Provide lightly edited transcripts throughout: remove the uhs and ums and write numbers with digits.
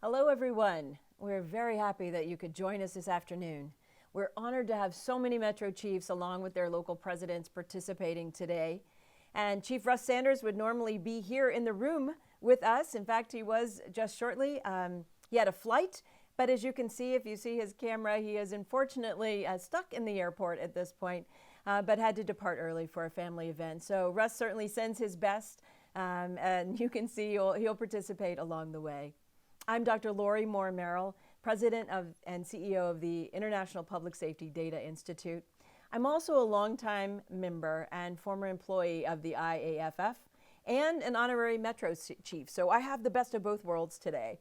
Hello, everyone. We're very happy that you could join us this afternoon. We're honored to have so many Metro Chiefs along with their local presidents participating today. And Chief Russ Sanders would normally be here in the room with us. In fact, he was just shortly. He had a flight, but as you can see, if you see his camera, he is unfortunately stuck in the airport at this point, but had to depart early for a family event. So Russ certainly sends his best, and you can see he'll participate along the way. I'm Dr. Lori MOORE-MERRELL, President and CEO of the International Public Safety Data Institute. I'm also a longtime member and former employee of the IAFF and an honorary Metro Chief, so I have the best of both worlds today.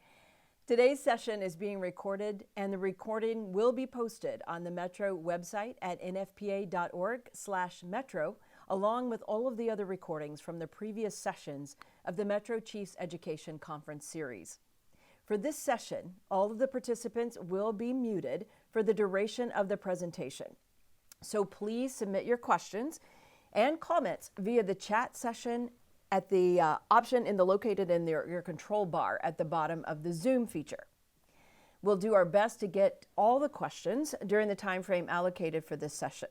Today's session is being recorded, and the recording will be posted on the Metro website at nfpa.org/Metro, along with all of the other recordings from the previous sessions of the Metro Chiefs Education Conference Series. For this session, all of the participants will be muted for the duration of the presentation. So please submit your questions and comments via the chat session at the option located in your control bar at the bottom of the Zoom feature. We'll do our best to get all the questions during the time frame allocated for this session.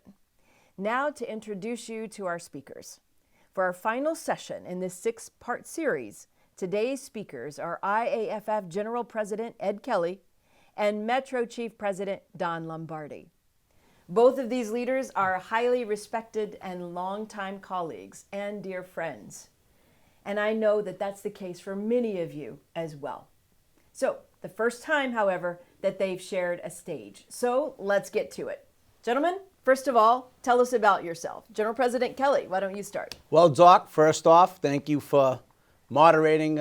Now to introduce you to our speakers. For our final session in this 6-part series, today's speakers are IAFF General President Ed Kelly and Metro Chief President Don Lombardi. Both of these leaders are highly respected and longtime colleagues and dear friends. And I know that that's the case for many of you as well. So, the first time, however, that they've shared a stage. So, let's get to it. Gentlemen, first of all, tell us about yourself. General President Kelly, why don't you start? Well, Doc, first off, thank you for moderating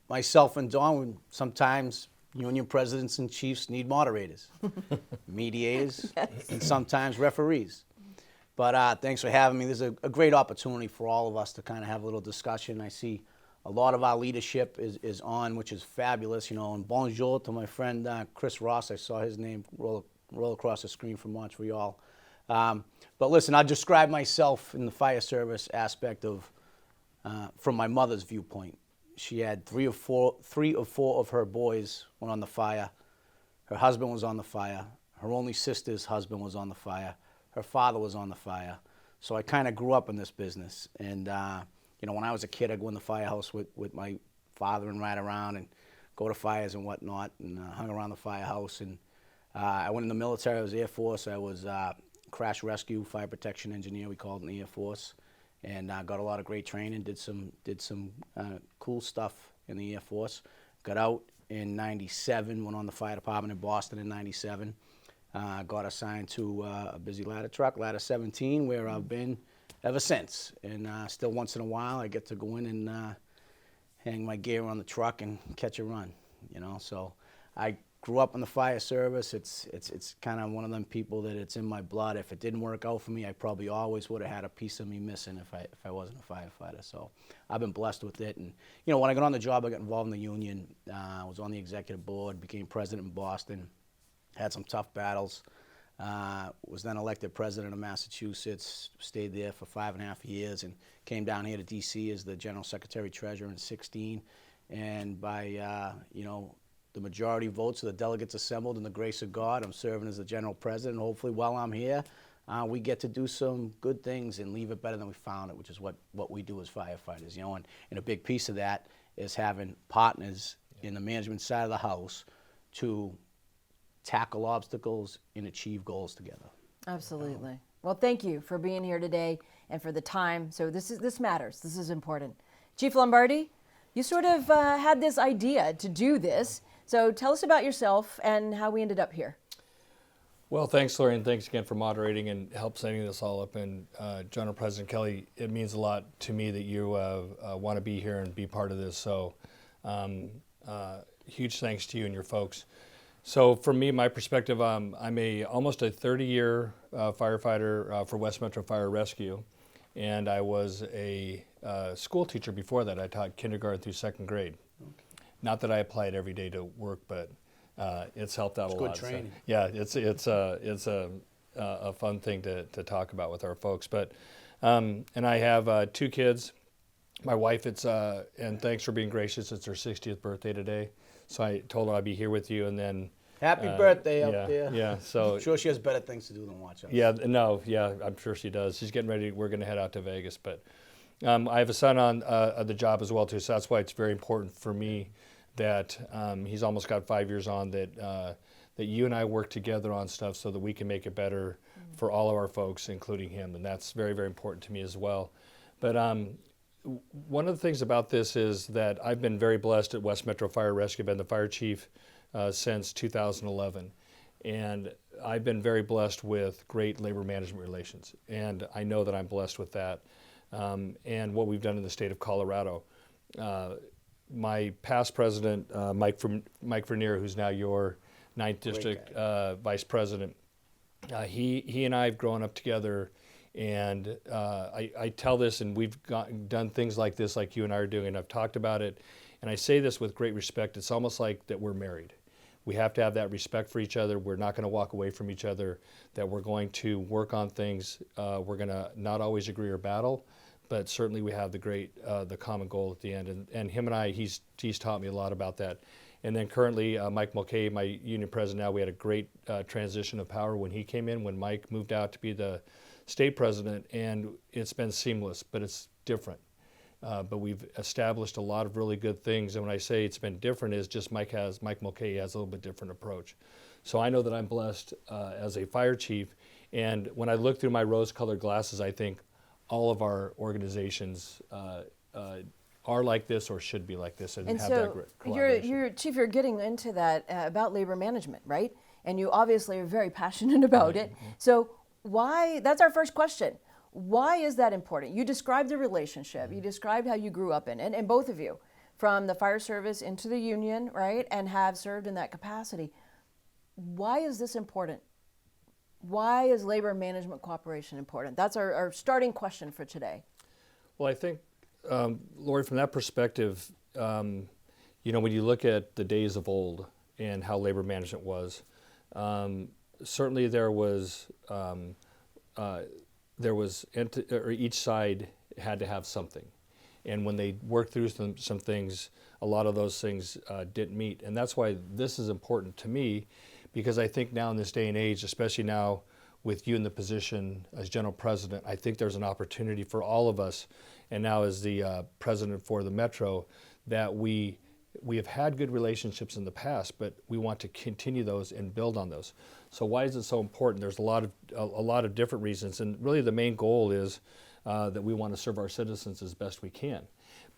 myself and Don. Sometimes union presidents and chiefs need moderators, mediators, yes, and sometimes referees. But thanks for having me. This is a great opportunity for all of us to kind of have a little discussion. I see a lot of our leadership is on, which is fabulous. You know, and bonjour to my friend Chris Ross. I saw his name roll across the screen from Montreal. But listen, I'll describe myself in the fire service aspect of, from my mother's viewpoint. She had three or four of her boys went on the fire. Her husband was on the fire. Her only sister's husband was on the fire. Her father was on the fire. So I kind of grew up in this business. And, you know, when I was a kid, I'd go in the firehouse with my father and ride around and go to fires and whatnot, and hung around the firehouse. And I went in the military. I was Air Force. I was crash rescue, fire protection engineer, we called it in the Air Force. And got a lot of great training, did some cool stuff in the Air Force. Got out in 97, went on the fire department in Boston in 97. Got assigned to a busy ladder truck, ladder 17, where I've been ever since. And still once in a while I get to go in and hang my gear on the truck and catch a run, you know. So I grew up in the fire service. It's kind of one of them people that it's in my blood. If it didn't work out for me, I probably always would have had a piece of me missing if I wasn't a firefighter. So I've been blessed with it. And you know, when I got on the job, I got involved in the union. I was on the executive board, became president in Boston, had some tough battles. Was then elected president of Massachusetts, stayed there for 5.5 years, and came down here to D.C. as the general secretary treasurer in 16. And by you know, the majority votes of the delegates assembled, in the grace of God, I'm serving as the general president. Hopefully while I'm here, we get to do some good things and leave it better than we found it, which is what we do as firefighters. You know, and a big piece of that is having partners in the management side of the house to tackle obstacles and achieve goals together. Absolutely. Well, thank you for being here today and for the time. So this matters. This is important. Chief Lombardi, you sort of had this idea to do this. So tell us about yourself and how we ended up here. Well, thanks, Lori, and thanks again for moderating and help setting this all up. And General President Kelly, it means a lot to me that you want to be here and be part of this. So huge thanks to you and your folks. So from me, my perspective, I'm almost a 30-year firefighter for West Metro Fire Rescue. And I was a school teacher before that. I taught kindergarten through 2nd grade. Okay. Not that I apply it every day to work, but it's helped out a lot. It's good training. So, yeah, it's a fun thing to talk about with our folks. But and I have 2 kids. My wife, and thanks for being gracious, it's her 60th birthday today. So I told her I'd be here with you, and then Happy birthday yeah, up there. yeah. So I'm sure she has better things to do than watch us. yeah, no, yeah, I'm sure she does. She's getting ready. We're going to head out to Vegas, but I have a son on the job as well too. So that's why it's very important for me that he's almost got 5 years on that that you and I work together on stuff so that we can make it better for all of our folks, including him, and that's very, very important to me as well. But one of the things about this is that I've been very blessed at West Metro Fire Rescue. I've been the fire chief since 2011. And I've been very blessed with great labor management relations. And I know that I'm blessed with that. And what we've done in the state of Colorado. My past president, Mike Vernier, who's now your 9th District Vice President, he and I have grown up together. And I tell this, and we've done things like this, like you and I are doing, and I've talked about it. And I say this with great respect. It's almost like that we're married. We have to have that respect for each other. We're not going to walk away from each other, that we're going to work on things. We're going to not always agree or battle, but certainly we have the common goal at the end. And him and I, he's taught me a lot about that. And then currently, Mike Mulcahy, my union president now, we had a great transition of power when he came in, when Mike moved out to be the state president, and it's been seamless, but it's different. But we've established a lot of really good things, and when I say it's been different, is just Mike Mulcahy has a little bit different approach. So I know that I'm blessed as a fire chief, and when I look through my rose-colored glasses, I think all of our organizations are like this or should be like this, and have so that great collaboration. Chief, you're getting into that about labor management, right? And you obviously are very passionate about it. So why, that's our first question. Why is that important? You described the relationship. You described how you grew up in it, and both of you, from the fire service into the union, right, and have served in that capacity. Why is this important? Why is labor management cooperation important? That's our starting question for today. Well, I think, Lori, from that perspective, when you look at the days of old and how labor management was, certainly there was each side had to have something, and when they worked through some things, a lot of those things didn't meet, and that's why this is important to me, because I think now in this day and age, especially now with you in the position as general president, I think there's an opportunity for all of us, and now as the president for the Metro, that we have had good relationships in the past, but we want to continue those and build on those. So why is it so important? There's a lot of different reasons, and really the main goal is that we want to serve our citizens as best we can.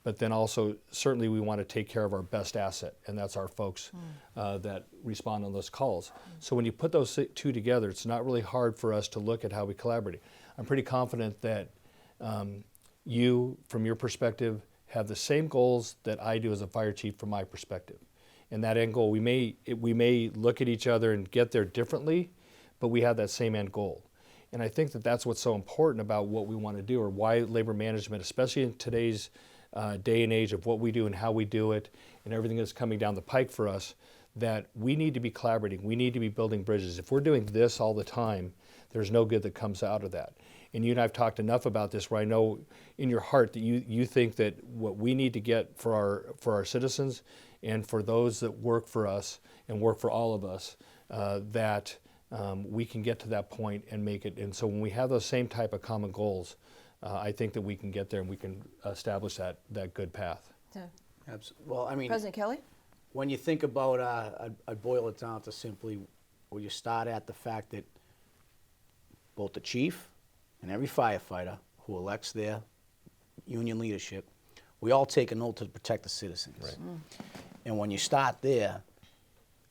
But then also, certainly we want to take care of our best asset, and that's our folks that respond on those calls. So when you put those two together, it's not really hard for us to look at how we collaborate. I'm pretty confident that you, from your perspective, have the same goals that I do as a fire chief from my perspective. And that end goal, we may look at each other and get there differently, but we have that same end goal. And I think that that's what's so important about what we want to do, or why labor management, especially in today's day and age of what we do and how we do it and everything that's coming down the pike for us, that we need to be collaborating. We need to be building bridges. If we're doing this all the time, there's no good that comes out of that. And you and I have talked enough about this where I know in your heart that you think that what we need to get for our citizens and for those that work for us and work for all of us, that we can get to that point and make it. And so when we have those same type of common goals, I think that we can get there and we can establish that good path. So, Well, I mean, President Kelly? when you think about, I'd boil it down to simply, where you start at the fact that both the chief and every firefighter who elects their union leadership, we all take an oath to protect the citizens. Right. And when you start there,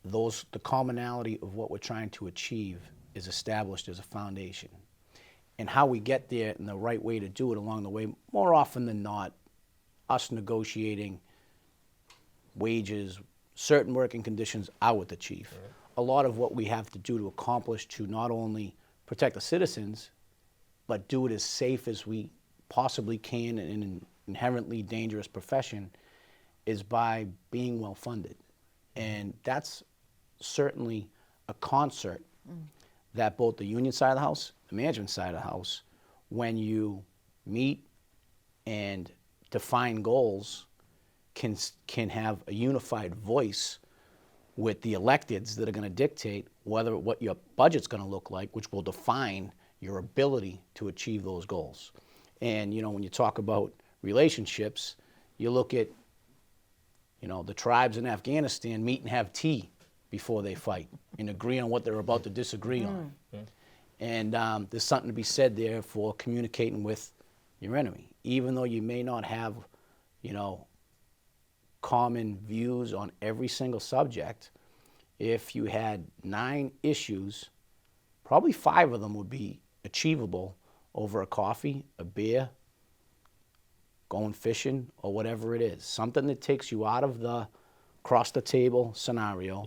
the commonality of what we're trying to achieve is established as a foundation. And how we get there and the right way to do it along the way, more often than not, us negotiating wages, certain working conditions are with the chief. Right. A lot of what we have to do to accomplish to not only protect the citizens, but do it as safe as we possibly can in an inherently dangerous profession, is by being well funded. And that's certainly a concert that both the union side of the house, the management side of the house, when you meet and defined goals can have a unified voice with the electeds that are going to dictate what your budget's going to look like, which will define your ability to achieve those goals. And, when you talk about relationships, you look at, the tribes in Afghanistan meet and have tea before they fight and agree on what they're about to disagree on. And there's something to be said there for communicating with your enemy. Even though you may not have, common views on every single subject, if you had 9 issues, probably 5 of them would be achievable over a coffee, a beer, going fishing, or whatever it is. Something that takes you out of the cross-the-table scenario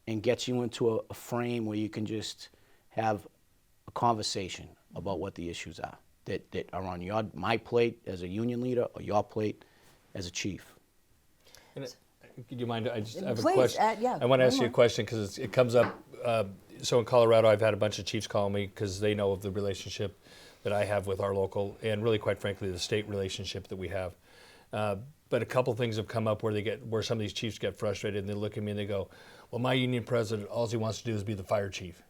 and gets you into a frame where you can just have a conversation about what the issues are that are on my plate as a union leader or your plate as a chief. And do you mind? I just have a Please, question. yeah, I want to ask you a more. question because it comes up. So in Colorado, I've had a bunch of chiefs call me because they know of the relationship that I have with our local and really, quite frankly, the state relationship that we have. But a couple things have come up where some of these chiefs get frustrated and they look at me and they go, "Well, my union president, all he wants to do is be the fire chief."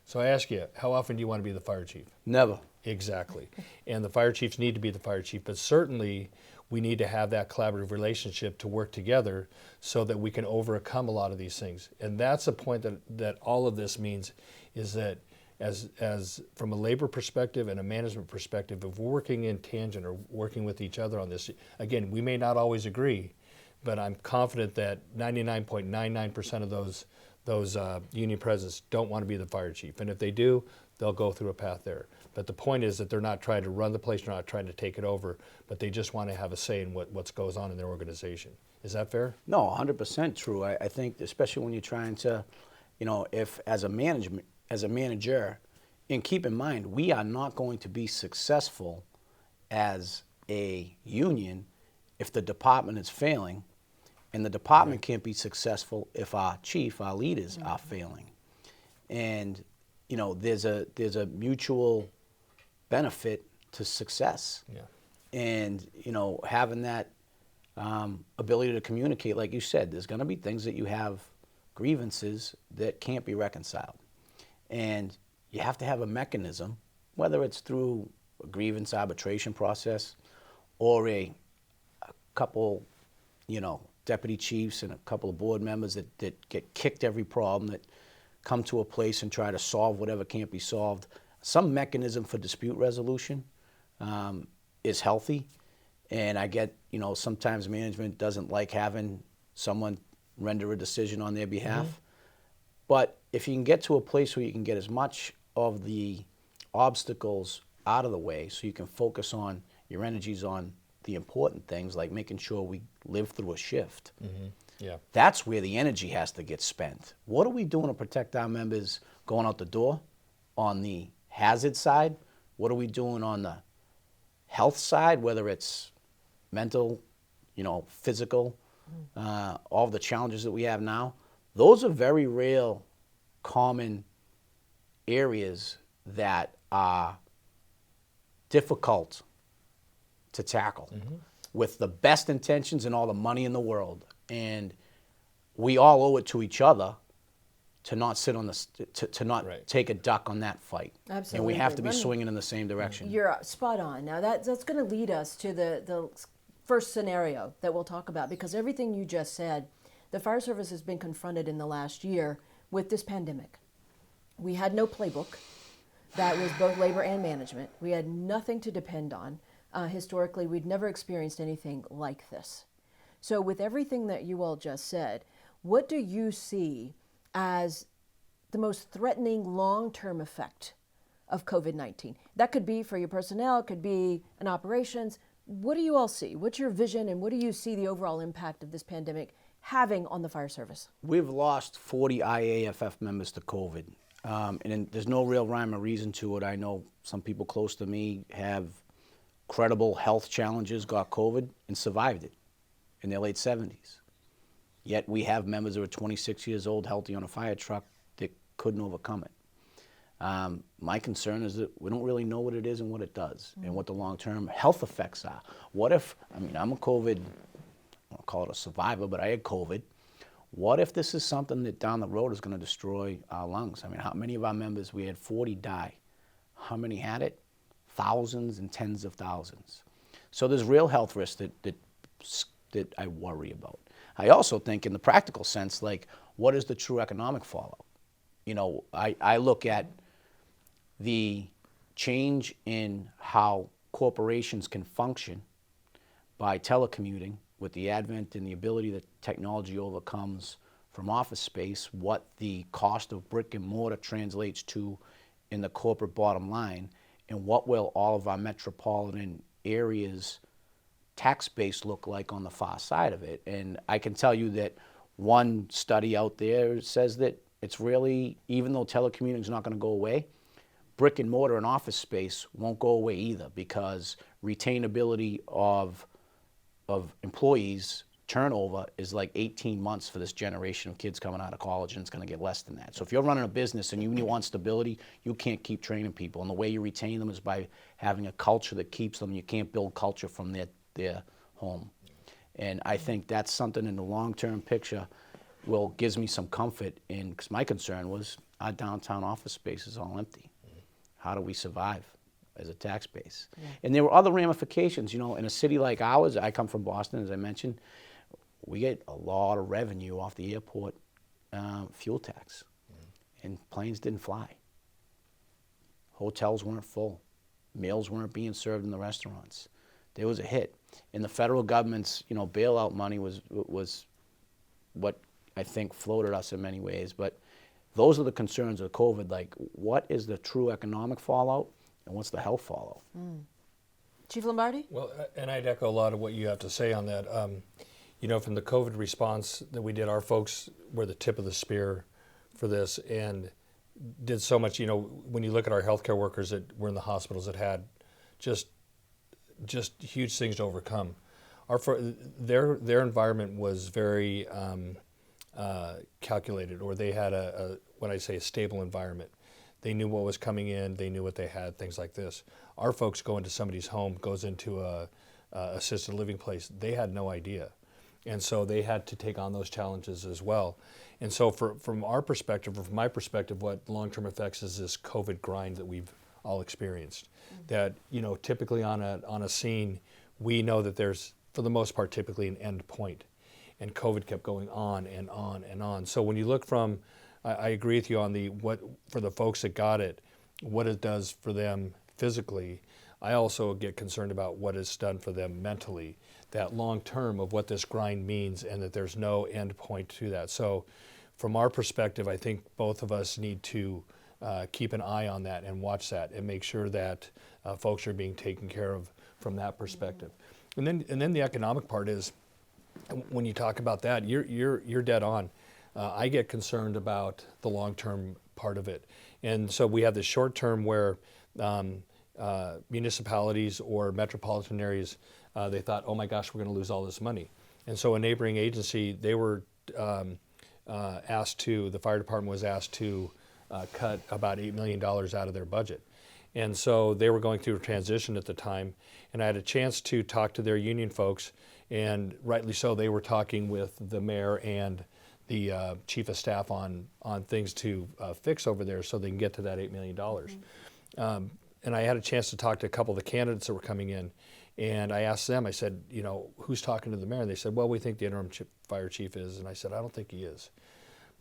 So I ask you, how often do you want to be the fire chief? Never. Exactly. And the fire chiefs need to be the fire chief, but certainly we need to have that collaborative relationship to work together so that we can overcome a lot of these things. And that's the point that all of this means, is that as from a labor perspective and a management perspective, if we're working in tangent or working with each other on this, again, we may not always agree, but I'm confident that 99.99% of those union presidents don't want to be the fire chief. And if they do, they'll go through a path there. But the point is that they're not trying to run the place, they're not trying to take it over, but they just want to have a say in what goes on in their organization. Is that fair? No, 100% true. I think, especially when you're trying to, if as a manager, and keep in mind, we are not going to be successful as a union if the department is failing, and the department can't be successful if our leaders are failing. And, there's a mutual benefit to success. Yeah. And, having that ability to communicate, like you said, there's going to be things that you have grievances that can't be reconciled. And you have to have a mechanism, whether it's through a grievance arbitration process or a couple, deputy chiefs and a couple of board members that get kicked every problem, that come to a place and try to solve whatever can't be solved. Some mechanism for dispute resolution is healthy. And I get, sometimes management doesn't like having someone render a decision on their behalf. Mm-hmm. But if you can get to a place where you can get as much of the obstacles out of the way so you can focus on your energies on the important things, like making sure we live through a shift. Mm-hmm. Yeah. That's where the energy has to get spent. What are we doing to protect our members going out the door on the hazard side? What are we doing on the health side, whether it's mental, physical, all the challenges that we have now? Those are very real, common areas that are difficult to tackle with the best intentions and all the money in the world. And we all owe it to each other to not sit on to not take a duck on that fight. Absolutely. And we have to be swinging in the same direction. You're spot on. Now that's going to lead us to the first scenario that we'll talk about, because everything you just said, the fire service has been confronted in the last year with this pandemic. We had no playbook that was both labor and management. We had nothing to depend on. Historically, we'd never experienced anything like this. So with everything that you all just said, what do you see as the most threatening long-term effect of COVID-19? That could be for your personnel, it could be in operations. What do you all see? What's your vision, and what do you see the overall impact of this pandemic having on the fire service? We've lost 40 IAFF members to COVID, and there's no real rhyme or reason to it. I know some people close to me have credible health challenges, got COVID, and survived it in their late 70s. Yet we have members that are 26 years old, healthy on a fire truck, that couldn't overcome it. My concern is that we don't really know what it is and what it does and what the long-term health effects are. What if, I mean, I'm a COVID, I don't call it a survivor, but I had COVID. What if this is something that down the road is going to destroy our lungs? I mean, how many of our members, we had 40 die. How many had it? Thousands and tens of thousands. So there's real health risks that I worry about. I also think in the practical sense, like, what is the true economic fallout? You know, I look at the change in how corporations can function by telecommuting with the advent and the ability that technology overcomes from office space, what the cost of brick and mortar translates to in the corporate bottom line, and what will all of our metropolitan areas tax base look like on the far side of it. And I can tell you that one study out there says that it's really, even though telecommuting is not going to go away, brick and mortar and office space won't go away either, because retainability of employees turnover is like 18 months for this generation of kids coming out of college, and it's going to get less than that. So if you're running a business and you want stability, you can't keep training people. And the way you retain them is by having a culture that keeps them. You can't build culture from their home. And I think that's something in the long-term picture gives me some comfort in, because my concern was our downtown office space is all empty. How do we survive as a tax base? Yeah. And there were other ramifications. You know, in a city like ours, I come from Boston, as I mentioned, we get a lot of revenue off the airport fuel tax. And planes didn't fly. Hotels weren't full. Meals weren't being served in the restaurants. There was a hit. And the federal government's, you know, bailout money was what I think floated us in many ways. But those are the concerns of COVID. Like, what is the true economic fallout, and what's the health fallout? Chief Lombardi? Well, and I'd echo a lot of what you have to say on that. You know, from the COVID response that we did, our folks were the tip of the spear for this and did so much. You know, when you look at our healthcare workers that were in the hospitals that had just huge things to overcome. Their environment was very calculated, or they had when I say a stable environment. They knew what was coming in, they knew what they had, things like this. Our folks go into somebody's home, goes into a assisted living place, they had no idea. And so they had to take on those challenges as well. And so from our perspective, or from my perspective, what long-term effects is this COVID grind that we've all experienced. That, you know, typically on a scene, we know that there's, for the most part, typically an end point. And COVID kept going on and on and on. So when you look from, I agree with you on what for the folks that got it, what it does for them physically. I also get concerned about what it's done for them mentally, that long term of what this grind means, and that there's no end point to that. So from our perspective, I think both of us need to keep an eye on that and watch that and make sure that folks are being taken care of from that perspective. And then the economic part is, when you talk about that, you're dead on. I get concerned about the long-term part of it. And so we have the short term where municipalities or metropolitan areas, they thought, oh my gosh, we're going to lose all this money. And so a neighboring agency, they were the fire department was asked to cut about $8 million out of their budget. And so they were going through a transition at the time, and I had a chance to talk to their union folks, and rightly so, they were talking with the mayor and the chief of staff on things to fix over there so they can get to that $8 million. And I had a chance to talk to a couple of the candidates that were coming in, and I asked them, I said, you know, who's talking to the mayor? And they said, well, we think the interim fire chief is. And I said, I don't think he is.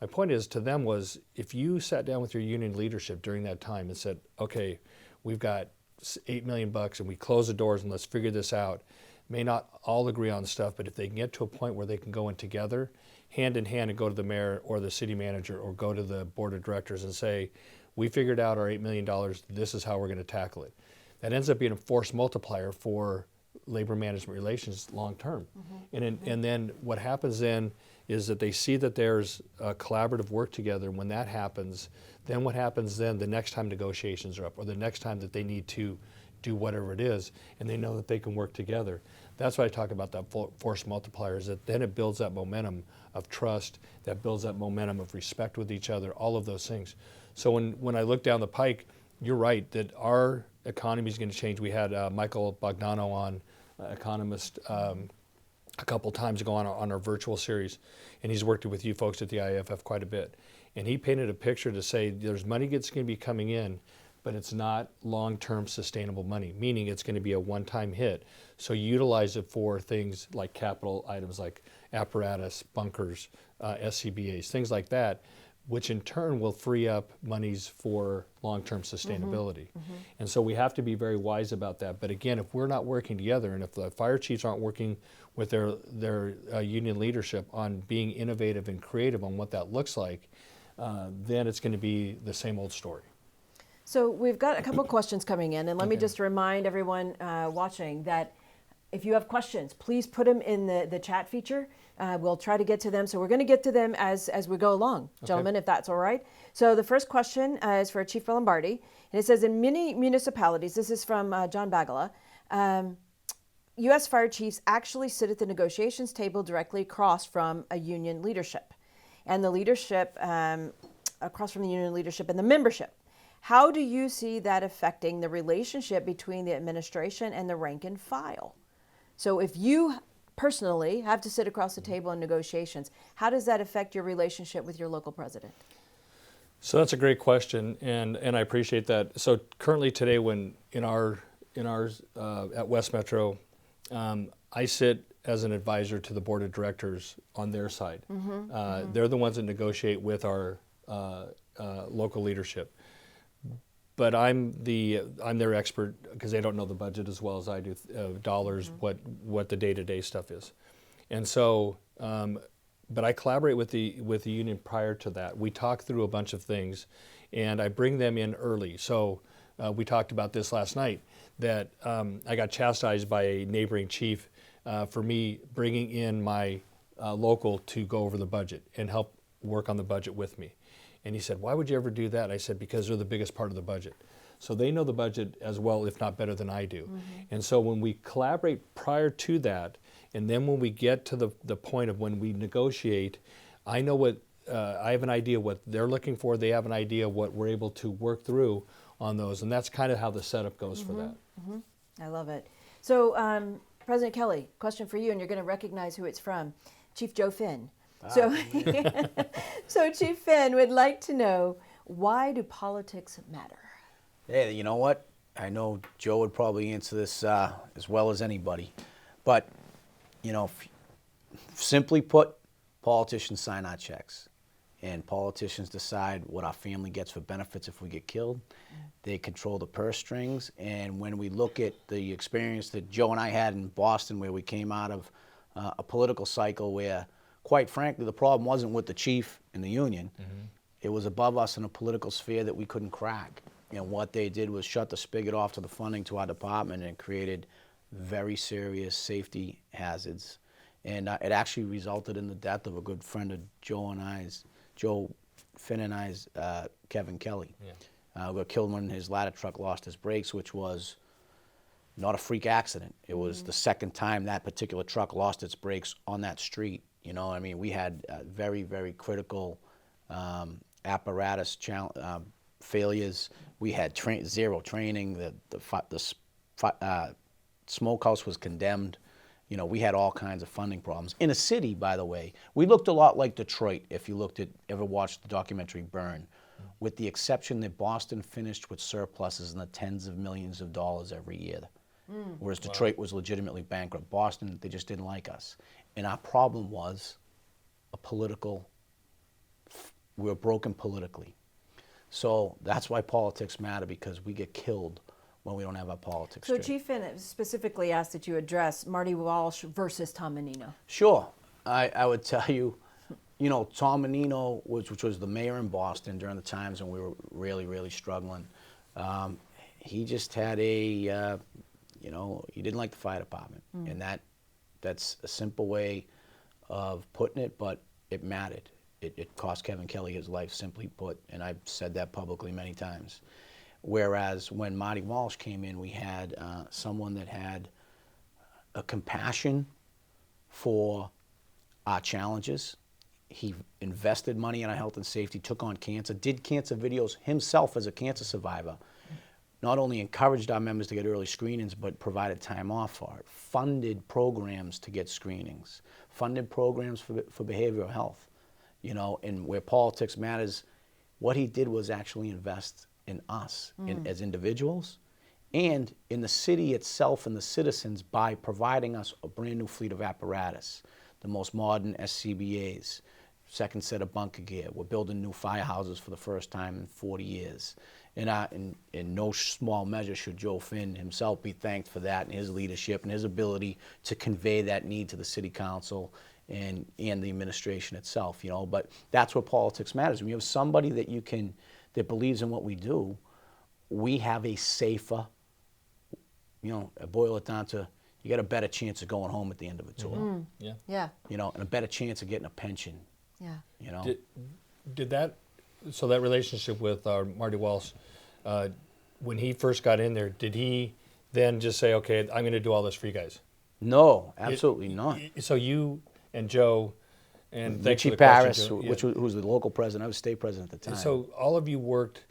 My point is to them was, if you sat down with your union leadership during that time and said, okay, we've got $8 million and we close the doors and let's figure this out, may not all agree on stuff, but if they can get to a point where they can go in together, hand in hand, and go to the mayor or the city manager or go to the board of directors and say, we figured out our $8 million, this is how we're going to tackle it. That ends up being a force multiplier for labor management relations long term. And then what happens then is that they see that there's a collaborative work together. When that happens, then what happens then the next time negotiations are up, or the next time that they need to do whatever it is, and they know that they can work together, That's why I talk about that force multiplier, is that then it builds that momentum of trust, that builds that momentum of respect with each other, all of those things. So when I look down the pike, you're right that our economy is going to change. We had Michael Bogdano on, economist, a couple times ago on our virtual series, and he's worked with you folks at the IAFF quite a bit. And he painted a picture to say there's money that's going to be coming in, but it's not long-term sustainable money, meaning it's going to be a one-time hit. So utilize it for things like capital items like apparatus, bunkers, SCBAs, things like that, which in turn will free up monies for long-term sustainability. And so we have to be very wise about that. But again, if we're not working together, and if the fire chiefs aren't working with their union leadership on being innovative and creative on what that looks like, then it's going to be the same old story. So we've got a couple questions coming in, and let me just remind everyone watching that if you have questions, please put them in the chat feature. We'll try to get to them. So we're going to get to them as we go along, gentlemen, if that's all right. So the first question is for Chief Lombardi, and it says, in many municipalities, this is from John Bagala, U.S. fire chiefs actually sit at the negotiations table directly across from a union leadership, and the leadership, across from the union leadership and the membership. How do you see that affecting the relationship between the administration and the rank and file? So if you personally have to sit across the table in negotiations, how does that affect your relationship with your local president? So that's a great question, and I appreciate that. So currently today, when in ours at West Metro, I sit as an advisor to the board of directors on their side. They're the ones that negotiate with our local leadership. But I'm their expert because they don't know the budget as well as I do, dollars, what the day-to-day stuff is. And so, but I collaborate with the union prior to that. We talk through a bunch of things, and I bring them in early. So we talked about this last night, that I got chastised by a neighboring chief for me bringing in my local to go over the budget and help work on the budget with me. And he said, why would you ever do that? I said, because they're the biggest part of the budget. So they know the budget as well, if not better than I do. And so when we collaborate prior to that, and then when we get to the point of when we negotiate, I know what, I have an idea what they're looking for. They have an idea what we're able to work through on those. And that's kind of how the setup goes for that. I love it. So President Kelly, question for you, and you're going to recognize who it's from. Chief Joe Finn. So, so Chief Finn would like to know, why do politics matter? Hey, you know what? I know Joe would probably answer this as well as anybody. But, you know, simply put, politicians sign our checks. And politicians decide what our family gets for benefits if we get killed. They control the purse strings. And when we look at the experience that Joe and I had in Boston, where we came out of a political cycle where, quite frankly, the problem wasn't with the chief and the union. It was above us in a political sphere that we couldn't crack. And what they did was shut the spigot off to the funding to our department, and created very serious safety hazards. And it actually resulted in the death of a good friend of Joe Finn and I's, Kevin Kelly. Who got killed when his ladder truck lost his brakes, which was not a freak accident. It was the second time that particular truck lost its brakes on that street. You know, I mean, we had very, very critical apparatus failures. We had zero training. The smokehouse was condemned. You know, we had all kinds of funding problems. In a city, by the way, we looked a lot like Detroit, if you ever watched the documentary Burn, with the exception that Boston finished with surpluses in the tens of millions of dollars every year. Whereas Detroit was legitimately bankrupt. Boston, they just didn't like us. And our problem was we were broken politically. So that's why politics matter, because we get killed when we don't have our politics So straight. Chief Finn specifically asked that you address Marty Walsh versus Tom Menino. Sure. I would tell you, you know, Tom Menino, which was the mayor in Boston during the times when we were really, really struggling, he just had you know, he didn't like the fire department. And that's a simple way of putting it, but it mattered. It cost Kevin Kelly his life, simply put, and I've said that publicly many times. Whereas when Marty Walsh came in, we had someone that had a compassion for our challenges. He invested money in our health and safety, took on cancer, did cancer videos himself as a cancer survivor. Not only encouraged our members to get early screenings, but provided time off for it, funded programs to get screenings, funded programs for behavioral health, you know, and where politics matters, what he did was actually invest in us as individuals and in the city itself and the citizens by providing us a brand new fleet of apparatus, the most modern SCBAs, second set of bunker gear. We're building new firehouses for the first time in 40 years. And in no small measure should Joe Finn himself be thanked for that and his leadership and his ability to convey that need to the city council and the administration itself, you know. But that's where politics matters. When you have somebody that believes in what we do, we have a safer, you know, boil it down to, you got a better chance of going home at the end of a tour. Yeah. Yeah. You know, and a better chance of getting a pension. Yeah. You know. Did that, so that relationship with Marty Walsh, when he first got in there, did he then just say, okay, I'm going to do all this for you guys? No, absolutely not. So you and Joe and thanks for Richie the Paris, question, Joe. who was the local president, I was state president at the time. So all of you worked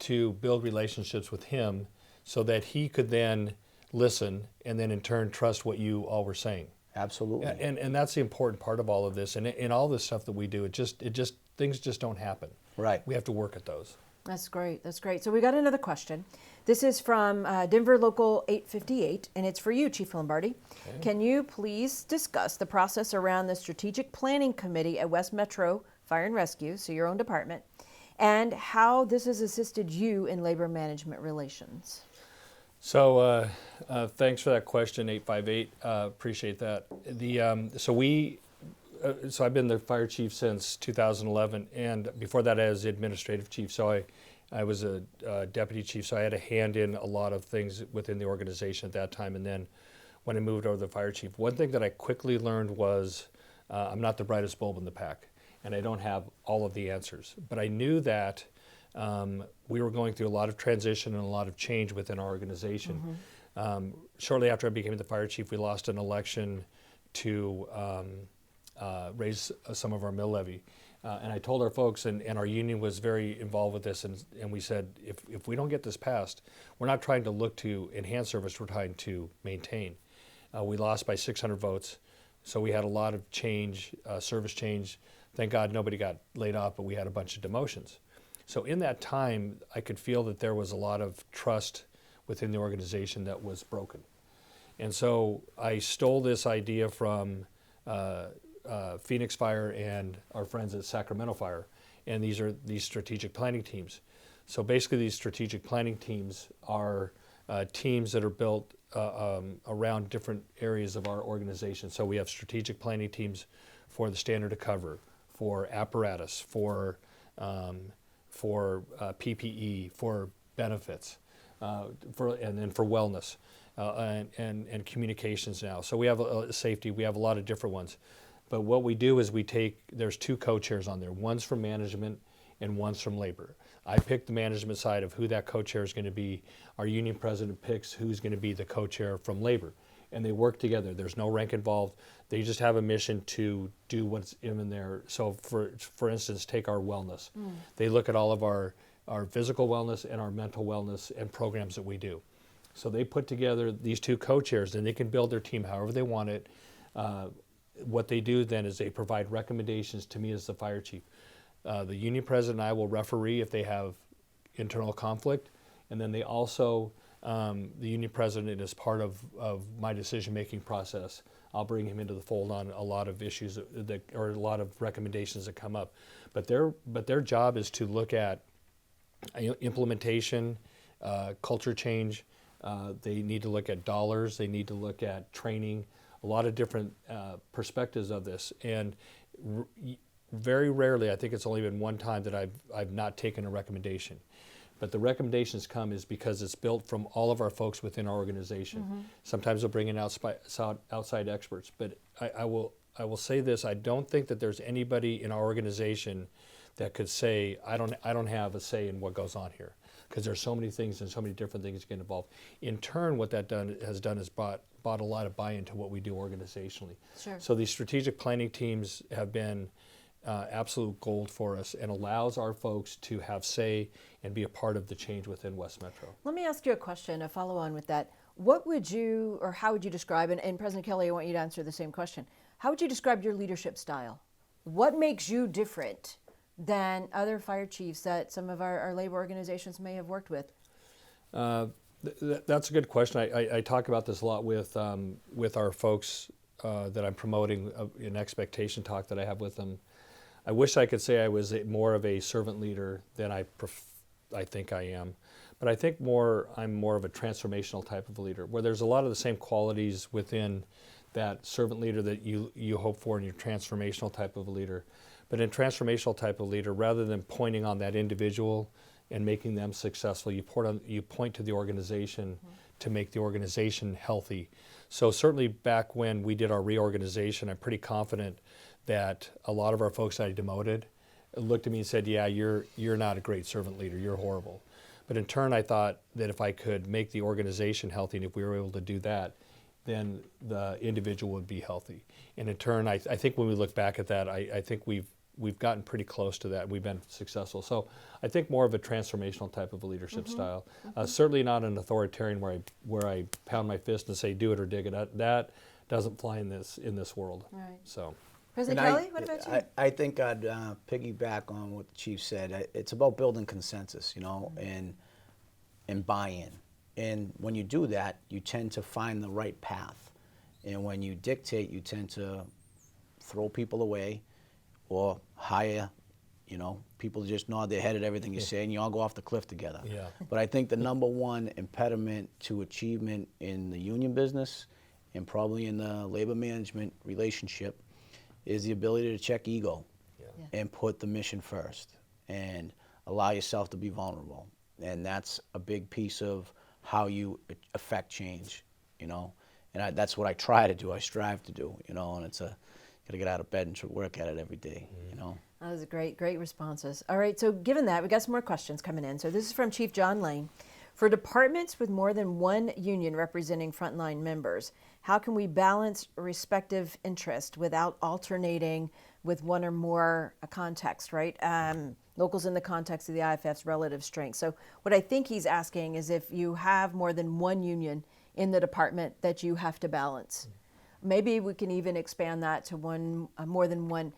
to build relationships with him so that he could then listen and then in turn trust what you all were saying. Absolutely. And that's the important part of all of this. And in all this stuff that we do, things just don't happen. Right. We have to work at those. That's great. That's great. So we got another question. This is from Denver Local 858, and it's for you, Chief Lombardi. Okay. Can you please discuss the process around the Strategic Planning Committee at West Metro Fire and Rescue, so your own department, and how this has assisted you in labor management relations? So thanks for that question, 858. Appreciate that. So I've been the fire chief since 2011, and before that I was the administrative chief. So I was a deputy chief, so I had a hand in a lot of things within the organization at that time. And then when I moved over to the fire chief, one thing that I quickly learned was I'm not the brightest bulb in the pack, and I don't have all of the answers. But I knew that we were going through a lot of transition and a lot of change within our organization. Shortly after I became the fire chief, we lost an election to raise some of our mill levy. And I told our folks, and our union was very involved with this, and we said, if we don't get this passed, we're not trying to look to enhance service, we're trying to maintain. We lost by 600 votes, so we had a lot of change, service change. Thank God nobody got laid off, but we had a bunch of demotions. So in that time, I could feel that there was a lot of trust within the organization that was broken. And so I stole this idea from Phoenix Fire and our friends at Sacramento Fire, and these are these strategic planning teams. So basically these strategic planning teams are teams that are built around different areas of our organization. So we have strategic planning teams for the standard of cover, for apparatus, for PPE, for benefits, and then for wellness and communications now. So we have safety, we have a lot of different ones. But what we do is there's two co-chairs on there. One's from management and one's from labor. I pick the management side of who that co-chair is going to be. Our union president picks who's going to be the co-chair from labor. And they work together. There's no rank involved. They just have a mission to do what's in there. So for instance, take our wellness. They look at all of our physical wellness and our mental wellness and programs that we do. So they put together these two co-chairs, and they can build their team however they want it. What they do then is they provide recommendations to me as the fire chief. The union president and I will referee if they have internal conflict, and then they also, the union president is part of my decision-making process. I'll bring him into the fold on a lot of issues or a lot of recommendations that come up. But their job is to look at implementation, culture change. They need to look at dollars. They need to look at training. A lot of different perspectives of this, and very rarely, I think it's only been one time that I've not taken a recommendation. But the recommendations come is because it's built from all of our folks within our organization. Sometimes we'll bring in outside experts, but I will say this: I don't think that there's anybody in our organization that could say I don't have a say in what goes on here, because there's so many things and so many different things that get involved. In turn, what that has done is brought brought a lot of buy-in to what we do organizationally. Sure. So these strategic planning teams have been absolute gold for us and allows our folks to have say and be a part of the change within West Metro. Let me ask you a question, a follow on with that. What would you, or how would you describe, and President Kelly, I want you to answer the same question. How would you describe your leadership style? What makes you different than other fire chiefs that some of our labor organizations may have worked with? That's a good question. I talk about this a lot with our folks that I'm promoting, an expectation talk that I have with them. I wish I could say I was more of a servant leader than I think I am. But I think I'm more of a transformational type of leader, where there's a lot of the same qualities within that servant leader that you hope for in your transformational type of a leader. But in transformational type of leader, rather than pointing on that individual and making them successful, you point to the organization to make the organization healthy. So certainly back when we did our reorganization, I'm pretty confident that a lot of our folks that I demoted looked at me and said, yeah, you're not a great servant leader, you're horrible. But in turn, I thought that if I could make the organization healthy, and if we were able to do that, then the individual would be healthy. And in turn, I think when we look back at that, I think we've gotten pretty close to that. We've been successful. So I think more of a transformational type of a leadership style. Certainly not an authoritarian where I pound my fist and say, do it or dig it. That doesn't fly in this world. Right. So. President Kelly, what about you? I think I'd piggyback on what the chief said. It's about building consensus, and buy-in. And when you do that, you tend to find the right path. And when you dictate, you tend to throw people away or hire, people just nod their head at everything you say and you all go off the cliff together. Yeah. But I think the number one impediment to achievement in the union business and probably in the labor management relationship is the ability to check ego and put the mission first and allow yourself to be vulnerable. And that's a big piece of how you affect change, And that's what I try to do, I strive to do, and it's gotta get out of bed and work at it every day, That was great responses. All right, so given that, we got some more questions coming in. So this is from Chief John Lane. For departments with more than one union representing frontline members, how can we balance respective interest without alternating with one or more context, right? Locals in the context of the IAFF's relative strength. So what I think he's asking is if you have more than one union in the department that you have to balance. Maybe we can even expand that to more than one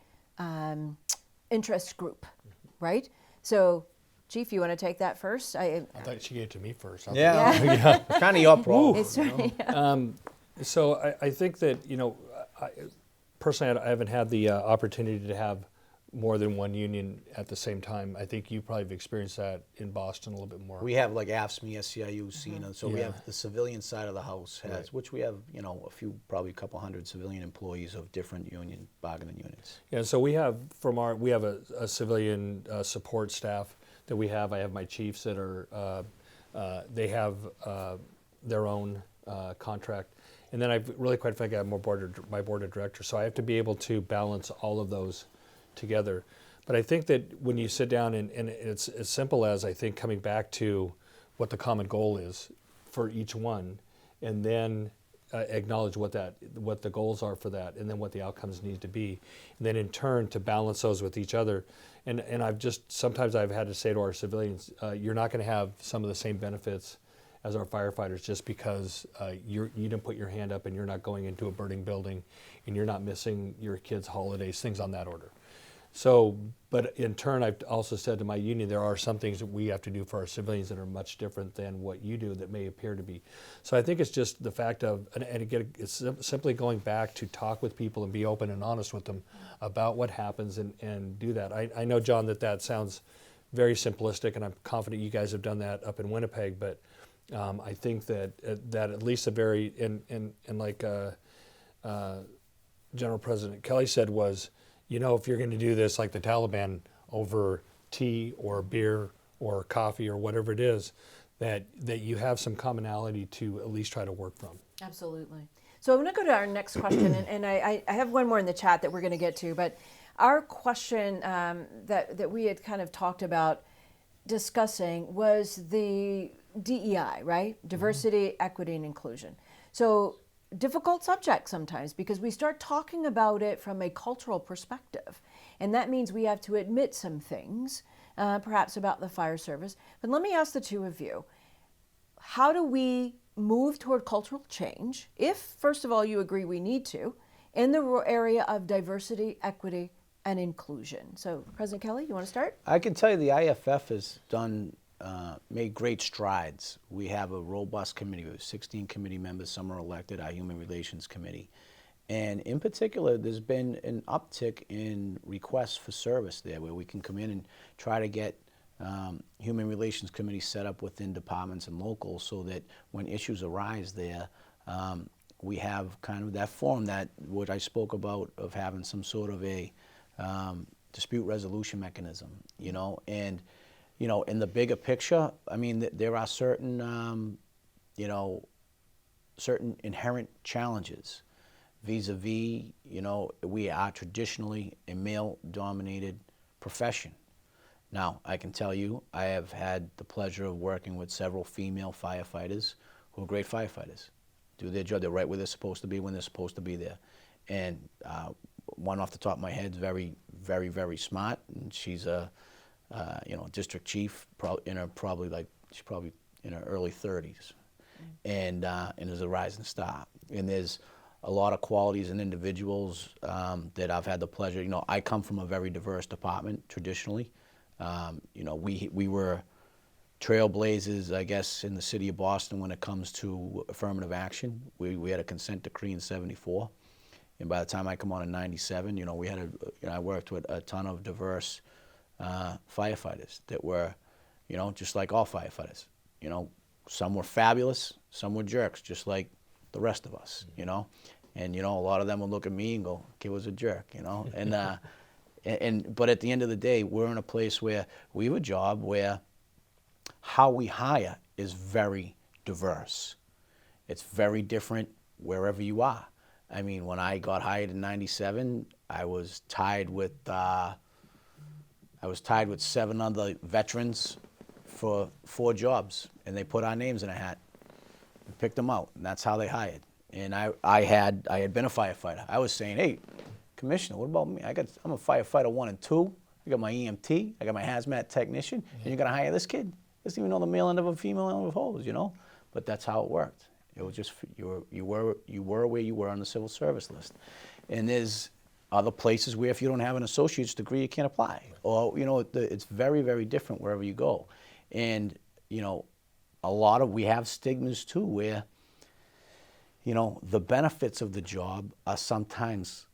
interest group, right? So Chief, you want to take that first? I thought she gave it to me first. Yeah. It's kind of your problem. So I think that, personally, I haven't had the opportunity to have more than one union at the same time. I think you probably have experienced that in Boston a little bit more. We have like AFSCME, SCIU, CINA, so we have the civilian side of the house, which we have, probably a couple hundred civilian employees of different union bargaining units. Yeah, so we have a civilian support staff that we have. I have my chiefs that are, they have their own contract. And then I've really quite frankly, I have my board of directors. So I have to be able to balance all of those together. But I think that when you sit down and it's as simple as, I think, coming back to what the common goal is for each one, and then acknowledge what the goals are for that, and then what the outcomes need to be, and then in turn to balance those with each other. And sometimes I've had to say to our civilians, you're not going to have some of the same benefits as our firefighters just because you didn't put your hand up and you're not going into a burning building and you're not missing your kids' holidays, things on that order. So, but in turn, I've also said to my union, there are some things that we have to do for our civilians that are much different than what you do that may appear to be. So I think it's just the fact of, and again, it's simply going back to talk with people and be open and honest with them about what happens and do that. I know, John, that sounds very simplistic, and I'm confident you guys have done that up in Winnipeg, but I think that at least like General President Kelly said was, if you're going to do this like the Taliban over tea or beer or coffee or whatever it is, that you have some commonality to at least try to work from. Absolutely. So I'm going to go to our next question, and I have one more in the chat that we're going to get to, but our question that we had kind of talked about discussing was the DEI, right? Diversity, equity, and inclusion. So difficult subject sometimes because we start talking about it from a cultural perspective. And that means we have to admit some things, perhaps about the fire service. But let me ask the two of you, how do we move toward cultural change, if, first of all, you agree we need to, in the area of diversity, equity, and inclusion? So, President Kelly, you want to start? I can tell you the IAFF has made great strides. We have a robust committee. We have 16 committee members. Some are elected, our Human Relations Committee. And in particular, there's been an uptick in requests for service there where we can come in and try to get Human Relations Committee set up within departments and locals so that when issues arise there, we have kind of that forum that what I spoke about of having some sort of a dispute resolution mechanism, you know, and you know, in the bigger picture, I mean, there are certain, you know, certain inherent challenges vis-a-vis, you know, we are traditionally a male-dominated profession. Now, I can tell you, I have had the pleasure of working with several female firefighters who are great firefighters, do their job, they're right where they're supposed to be when they're supposed to be there. And one off the top of my head is very, very, very smart, and she's a you know, district chief, she's probably in her early 30s, and is a rising star. And there's a lot of qualities and individuals that I've had the pleasure. You know, I come from a very diverse department traditionally. You know, we were trailblazers, I guess, in the city of Boston when it comes to affirmative action. We had a consent decree in '74, and by the time I come on in '97, you know, we had I worked with a ton of diverse firefighters that were, you know, just like all firefighters. You know, some were fabulous, some were jerks, just like the rest of us, you know. And, you know, a lot of them would look at me and go, kid was a jerk, you know. And but at the end of the day, we're in a place where we have a job where how we hire is very diverse. It's very different wherever you are. I mean, when I got hired in '97, I was tied with 7 other veterans for 4 jobs, and they put our names in a hat and picked them out, and that's how they hired. And I had been a firefighter. I was saying, hey, Commissioner, what about me? I'm a firefighter 1 and 2. I got my EMT. I got my hazmat technician, and you're gonna hire this kid? He doesn't even know the male end of a female end of a hose, you know. But that's how it worked. It was just you were where you were on the civil service list, and there's other places where if you don't have an associate's degree, you can't apply. Or, you know, it's very, very different wherever you go. And, you know, we have stigmas too where, you know, the benefits of the job are sometimes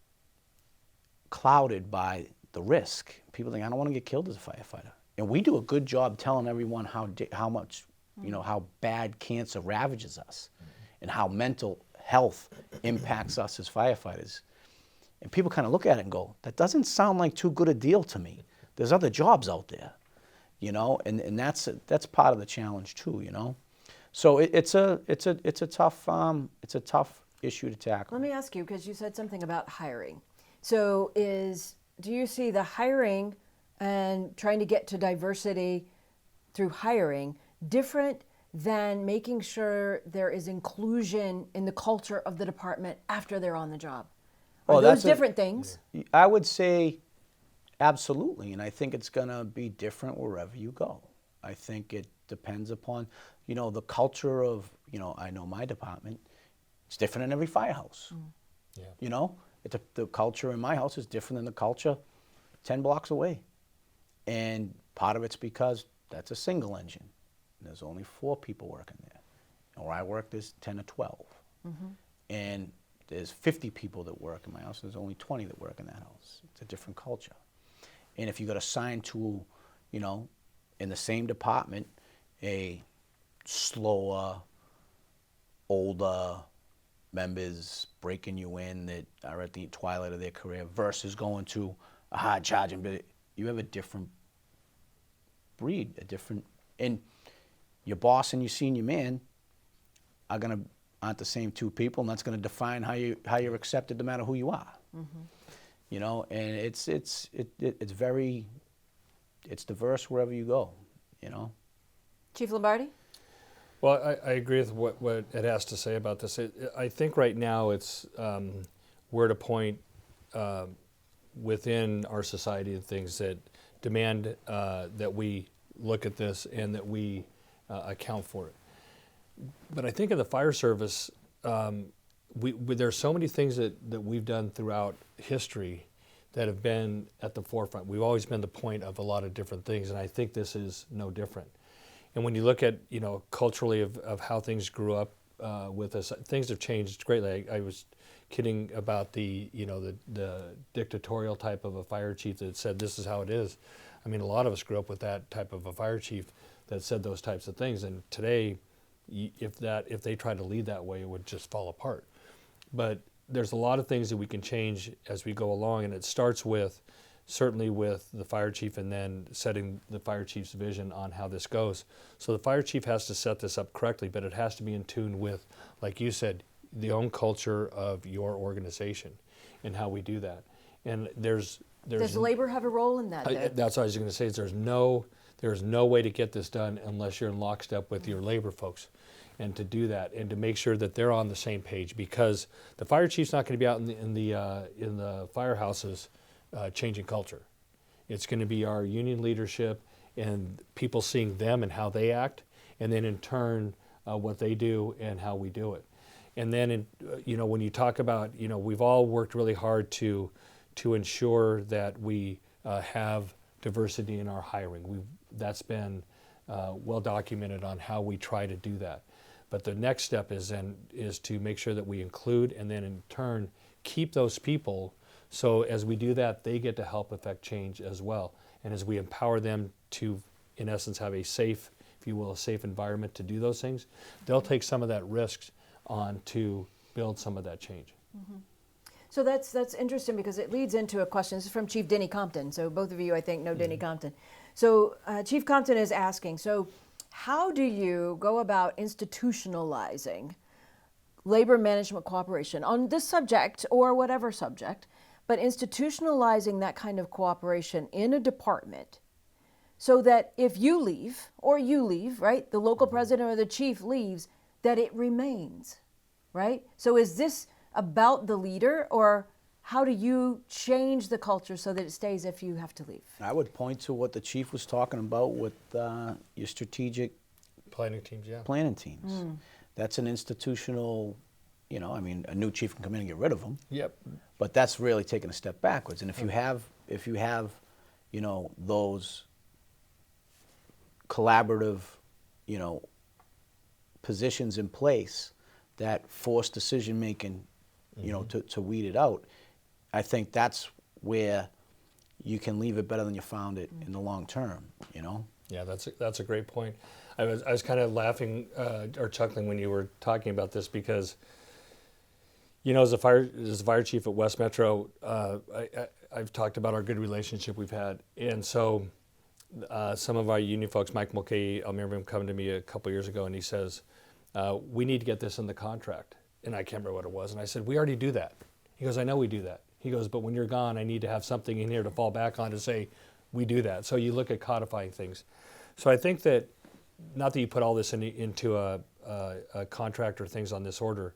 clouded by the risk. People think, I don't want to get killed as a firefighter. And we do a good job telling everyone how much, you know, how bad cancer ravages us and how mental health impacts us as firefighters. And people kind of look at it and go, that doesn't sound like too good a deal to me. There's other jobs out there, you know, and that's part of the challenge too, you know. So it's a tough issue to tackle. Let me ask you, because you said something about hiring. So do you see the hiring and trying to get to diversity through hiring different than making sure there is inclusion in the culture of the department after they're on the job? Are those different things? I would say absolutely, and I think it's going to be different wherever you go. I think it depends upon, you know, the culture of, you know, I know my department, it's different in every firehouse. Yeah. You know, the culture in my house is different than the culture 10 blocks away. And part of it's because that's a single engine. And there's only 4 people working there. And where I work, there's 10 or 12. Mm-hmm. And there's 50 people that work in my house. There's only 20 that work in that house. It's a different culture. And if you got assigned to, you know, in the same department, a slower, older members breaking you in that are at the twilight of their career versus going to a hard charging, but you have a different breed, and your boss and your senior man aren't the same 2 people, and that's going to define how you're accepted no matter who you are. Mm-hmm. You know, and it's diverse wherever you go, you know. Chief Lombardi? Well, I agree with what Ed has to say about this. I think right now we're at a point within our society of things that demand that we look at this and that we account for it. But I think in the fire service, there's so many things that we've done throughout history that have been at the forefront. We've always been the point of a lot of different things, and I think this is no different. And when you look at, culturally of how things grew up with us, things have changed greatly. I was kidding about the dictatorial type of a fire chief that said this is how it is. I mean, a lot of us grew up with that type of a fire chief that said those types of things. And today, if they tried to lead that way, it would just fall apart. But there's a lot of things that we can change as we go along, and it starts certainly with the fire chief and then setting the fire chief's vision on how this goes. So the fire chief has to set this up correctly, but it has to be in tune with, like you said, the own culture of your organization and how we do that. And does labor have a role in that? That's what I was going to say. Is there's no way to get this done unless you're in lockstep with your labor folks, and to do that and to make sure that they're on the same page, because the fire chief's not going to be out in the firehouses changing culture. It's going to be our union leadership and people seeing them and how they act, and then in turn what they do and how we do it. And then when you talk about, we've all worked really hard to ensure that we have diversity in our hiring. That's been well documented on how we try to do that. But the next step is to make sure that we include and then in turn keep those people. So as we do that, they get to help affect change as well. And as we empower them to, in essence, have a safe, if you will, a safe environment to do those things, they'll take some of that risks on to build some of that change. Mm-hmm. So that's interesting, because it leads into a question. This is from Chief Denny Compton. So both of you, I think, know Denny Compton. So Chief Compton is asking, so how do you go about institutionalizing labor management cooperation on this subject or whatever subject, but institutionalizing that kind of cooperation in a department so that if you leave, right, the local president or the chief leaves, that it remains, right? So is this about the leader, or how do you change the culture so that it stays if you have to leave? I would point to what the chief was talking about with your strategic planning teams. Yeah. Planning teams. That's an institutional, a new chief can come in and get rid of them. Yep. But that's really taking a step backwards. And if you have, those collaborative, positions in place that force decision making, to weed it out, I think that's where you can leave it better than you found it in the long term, Yeah, that's a great point. I was kind of laughing or chuckling when you were talking about this, because, as a fire chief at West Metro, I've talked about our good relationship we've had, and so some of our union folks, Mike Mulcahy, I remember him coming to me a couple years ago, and he says, "We need to get this in the contract." And I can't remember what it was, and I said, "We already do that." He goes, "I know we do that." He goes, "But when you're gone, I need to have something in here to fall back on to say we do that." So you look at codifying things. So I think that, not that you put all this into a contract or things on this order,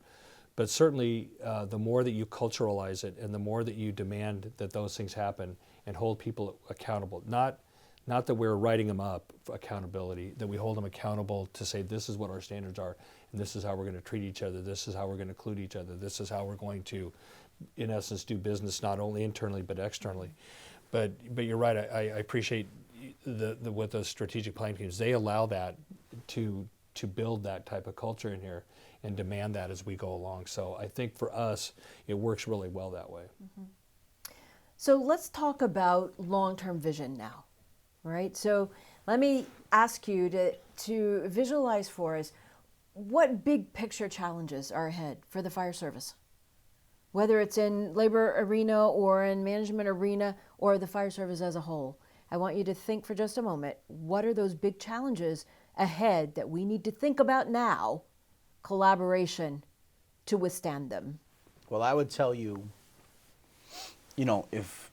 but certainly the more that you culturalize it and the more that you demand that those things happen and hold people accountable, not that we're writing them up for accountability, that we hold them accountable to say this is what our standards are and this is how we're going to treat each other, this is how we're going to include each other, this is how we're going to, in essence, do business not only internally but externally. But you're right, I appreciate with those strategic planning teams, they allow that to build that type of culture in here and demand that as we go along. So I think for us, it works really well that way. Mm-hmm. So let's talk about long-term vision now, right? So let me ask you to visualize for us what big picture challenges are ahead for the fire service, whether it's in labor arena or in management arena or the fire service as a whole. I want you to think for just a moment, what are those big challenges ahead that we need to think about now, collaboration, to withstand them? Well, I would tell you, if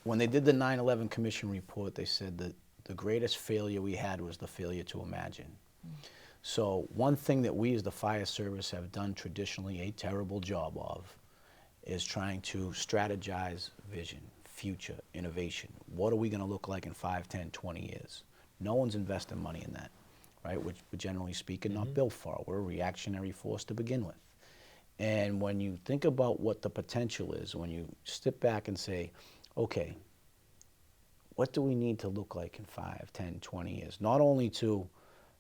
when they did the 9/11 Commission report, they said that the greatest failure we had was the failure to imagine. So one thing that we as the fire service have done traditionally a terrible job of is trying to strategize vision, future, innovation. What are we going to look like in 5, 10, 20 years? No one's investing money in that, right? Which, generally speaking, not built for. We're a reactionary force to begin with. And when you think about what the potential is, when you step back and say, okay, what do we need to look like in 5, 10, 20 years? Not only to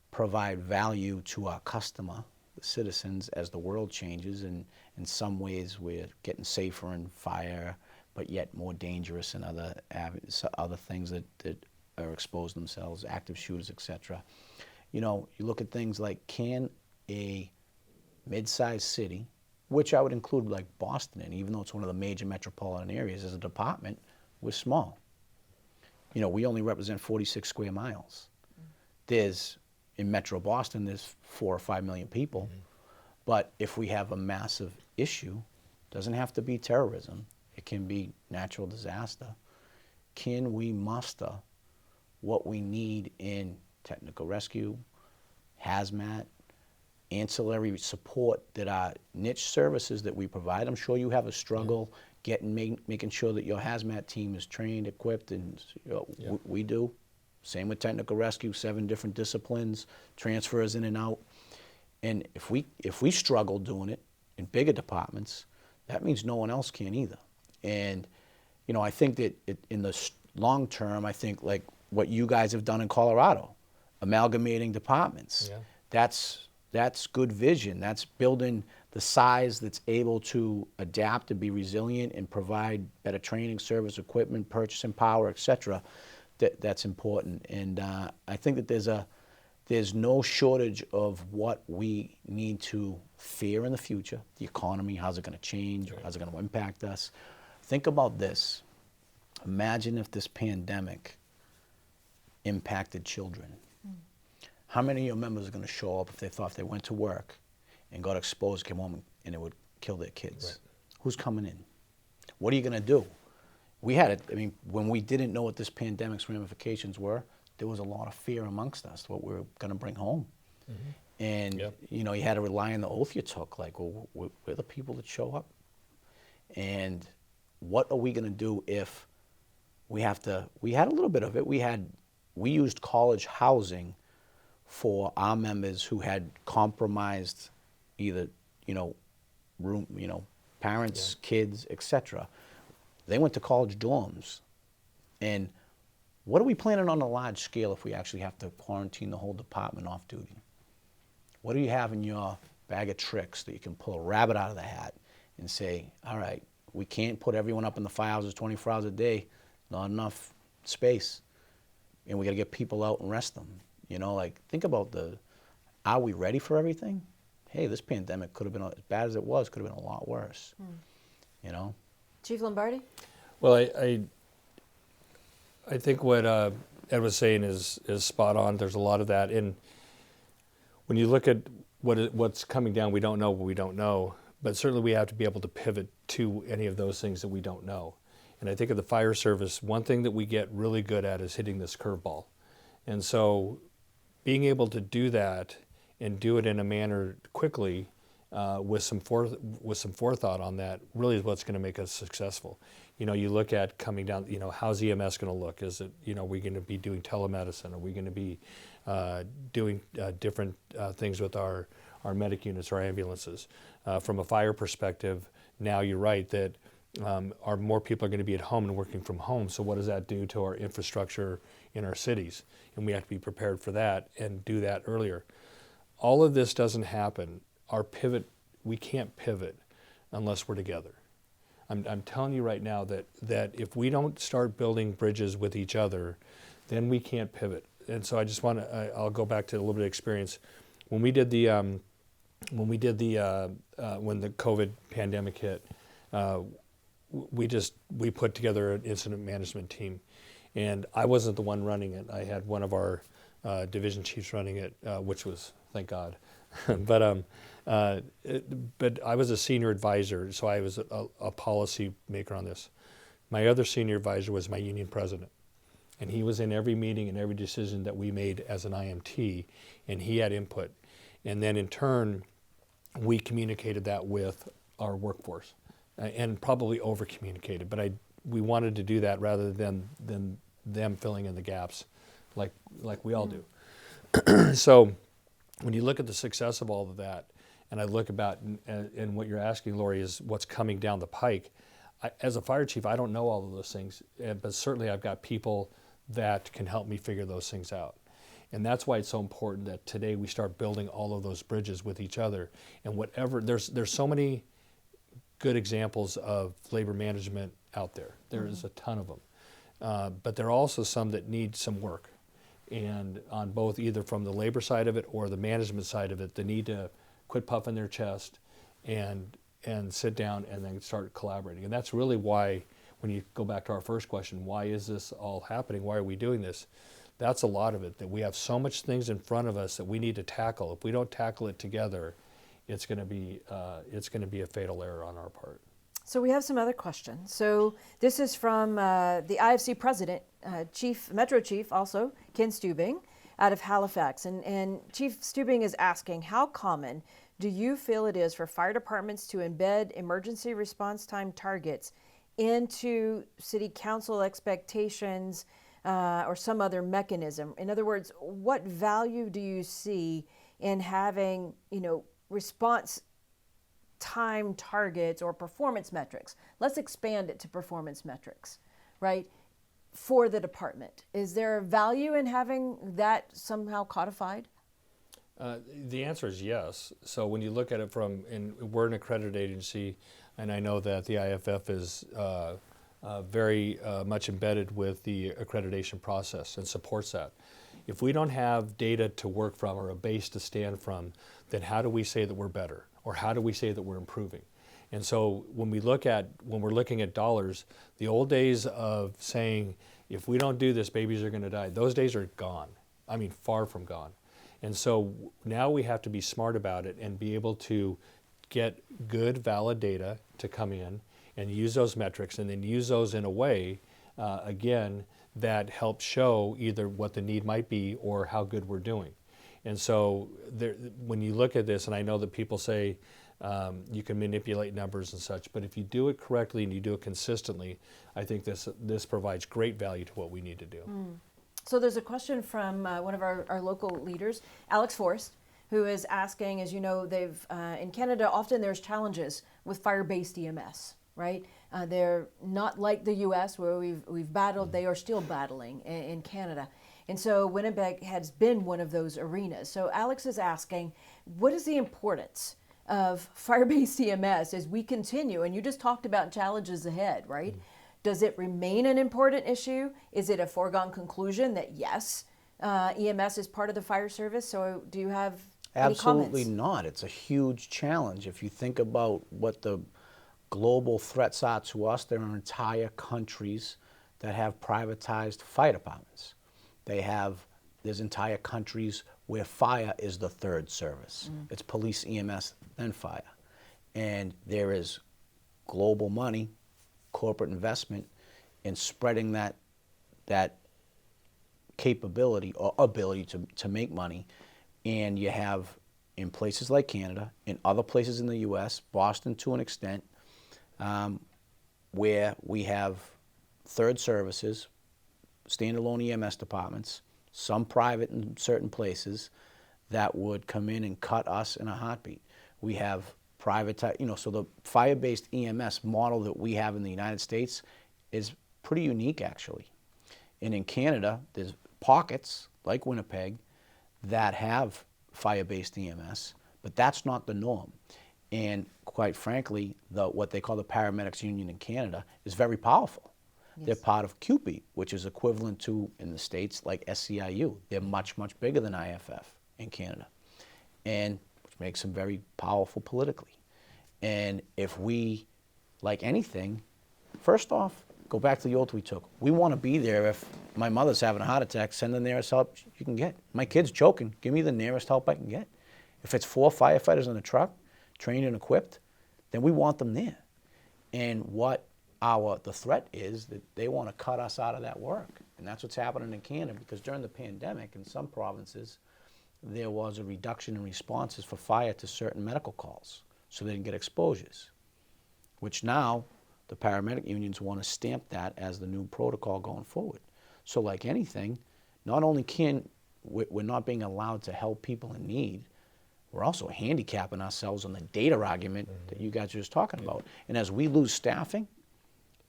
provide value to our customer, the citizens, as the world changes, and in some ways we're getting safer in fire, but yet more dangerous in other things that are exposed themselves, active shooters, etc. You know, you look at things like, can a mid-sized city, which I would include like Boston in, even though it's one of the major metropolitan areas, as a department, we're small. You know, we only represent 46 square miles. There's, in Metro Boston, there's 4 or 5 million people. But if we have a massive issue, doesn't have to be terrorism, it can be natural disaster. Can we muster what we need in technical rescue, hazmat, ancillary support that are niche services that we provide? I'm sure you have a struggle making sure that your hazmat team is trained, equipped, and we do. Same with technical rescue, 7 different disciplines, transfers in and out. And if we struggle doing it in bigger departments, that means no one else can either. And you know, I think that in the long term, I think like what you guys have done in Colorado, amalgamating departments, that's good vision. That's building the size that's able to adapt and be resilient and provide better training, service, equipment, purchasing power, etc. That's important. And I think that there's no shortage of what we need to fear in the future. The economy, how's it going to change? How's it going to impact us? Think about this. Imagine if this pandemic impacted children. How many of your members are going to show up if they thought they went to work and got exposed, came home, and it would kill their kids? Right. Who's coming in? What are you going to do? We had it, I mean, when we didn't know what this pandemic's ramifications were, there was a lot of fear amongst us, what we were going to bring home. And, you know, you had to rely on the oath you took, like, well, we're the people that show up. And what are we going to do if we had a little bit of it. We used college housing for our members who had compromised either, parents, kids, etc. They went to college dorms. And what are we planning on a large scale if we actually have to quarantine the whole department off duty? What do you have in your bag of tricks that you can pull a rabbit out of the hat and say, all right, we can't put everyone up in the firehouses 24 hours a day, not enough space, and we got to get people out and rest them. You know, like, think about are we ready for everything? Hey, this pandemic could have been, as bad as it was, could have been a lot worse, you know? Chief Lombardi? Well, I think what Ed was saying is spot on. There's a lot of that. And when you look at what's coming down, we don't know what we don't know. But certainly we have to be able to pivot to any of those things that we don't know. And I think of the fire service, one thing that we get really good at is hitting this curveball. And so being able to do that and do it in a manner quickly with some forethought on that really is what's going to make us successful. You know, you look at coming down, you know, how's EMS going to look? Is it, you know, are we going to be doing telemedicine? Are we going to be doing different things with our medic units, our ambulances? From a fire perspective, now you're right that more people are going to be at home and working from home. So what does that do to our infrastructure in our cities? And we have to be prepared for that and do that earlier. All of this doesn't happen. Our pivot, we can't pivot unless we're together. I'm telling you right now that if we don't start building bridges with each other, then we can't pivot. And so I just want to, I'll go back to a little bit of experience. When we did when the COVID pandemic hit, we put together an incident management team, and I wasn't the one running it. I had one of our division chiefs running it, which was, thank God. But I was a senior advisor, so I was a policy maker on this. My other senior advisor was my union president, and he was in every meeting and every decision that we made as an IMT, and he had input. And then in turn, we communicated that with our workforce and probably over communicated, but we wanted to do that rather than them filling in the gaps like we all do. So when you look at the success of all of that, and I look about, and what you're asking, Lori, is what's coming down the pike. As a fire chief, I don't know all of those things, but certainly I've got people that can help me figure those things out. And that's why it's so important that today we start building all of those bridges with each other. And whatever, there's so many good examples of labor management out there. There is a ton of them. But there are also some that need some work. And on both, either from the labor side of it or the management side of it, they need to quit puffing their chest and sit down and then start collaborating. And that's really why, when you go back to our first question, why is this all happening? Why are we doing this? That's a lot of it, that we have so much things in front of us that we need to tackle. If we don't tackle it together, it's going to be a fatal error on our part. So we have some other questions. So this is from the IFC president, Metro Chief, also Ken Stubing, out of Halifax. And Chief Stubing is asking, how common do you feel it is for fire departments to embed emergency response time targets into city council expectations or some other mechanism? In other words, what value do you see in having, response time targets or performance metrics? Let's expand it to performance metrics, right? For the department. Is there value in having that somehow codified? The answer is yes. So when you look at it and we're an accredited agency, and I know that the IAFF is very much embedded with the accreditation process and supports that. If we don't have data to work from or a base to stand from, then how do we say that we're better? Or how do we say that we're improving? And so when we're looking at dollars, the old days of saying, if we don't do this, babies are going to die, those days are gone. I mean, far from gone. And so now we have to be smart about it and be able to get good, valid data to come in and use those metrics, and then use those in a way, again, that helps show either what the need might be or how good we're doing. And so when you look at this, and I know that people say you can manipulate numbers and such, but if you do it correctly and you do it consistently, I think this provides great value to what we need to do. So there's a question from one of our local leaders, Alex Forrest, who is asking, as you know, they've in Canada, often there's challenges with fire-based EMS, right? They're not like the U.S. where we've battled, they are still battling in Canada. And so Winnipeg has been one of those arenas. So Alex is asking, what is the importance of fire-based EMS as we continue? And you just talked about challenges ahead, right? Does it remain an important issue? Is it a foregone conclusion that yes, EMS is part of the fire service? So do you have any comments? Absolutely not. It's a huge challenge. If you think about what the global threats are to us, there are entire countries that have privatized fire departments. There's entire countries where fire is the third service. It's police, EMS, then fire. And there is global money, corporate investment in spreading that capability or ability to make money. And you have, in places like Canada, in other places in the US, Boston to an extent, where we have third services, standalone EMS departments, some private in certain places, that would come in and cut us in a heartbeat. We have private, so the fire-based EMS model that we have in the United States is pretty unique, actually. And in Canada, there's pockets, like Winnipeg, that have fire-based EMS, but that's not the norm. And quite frankly, what they call the Paramedics Union in Canada is very powerful. Yes. They're part of CUPE, which is equivalent to, in the States, like SCIU. They're much, much bigger than IAFF in Canada, and which makes them very powerful politically. And if we, like anything, first off, go back to the oath we took. We want to be there. If my mother's having a heart attack, send the nearest help you can get. My kid's choking, give me the nearest help I can get. If it's 4 firefighters in a truck, trained and equipped, then we want them there. And what the threat is that they want to cut us out of that work. And that's what's happening in Canada, because during the pandemic in some provinces, there was a reduction in responses for fire to certain medical calls, so they didn't get exposures, which now the paramedic unions want to stamp that as the new protocol going forward. So like anything, not only we're not being allowed to help people in need, we're also handicapping ourselves on the data argument that you guys are just talking about. And as we lose staffing,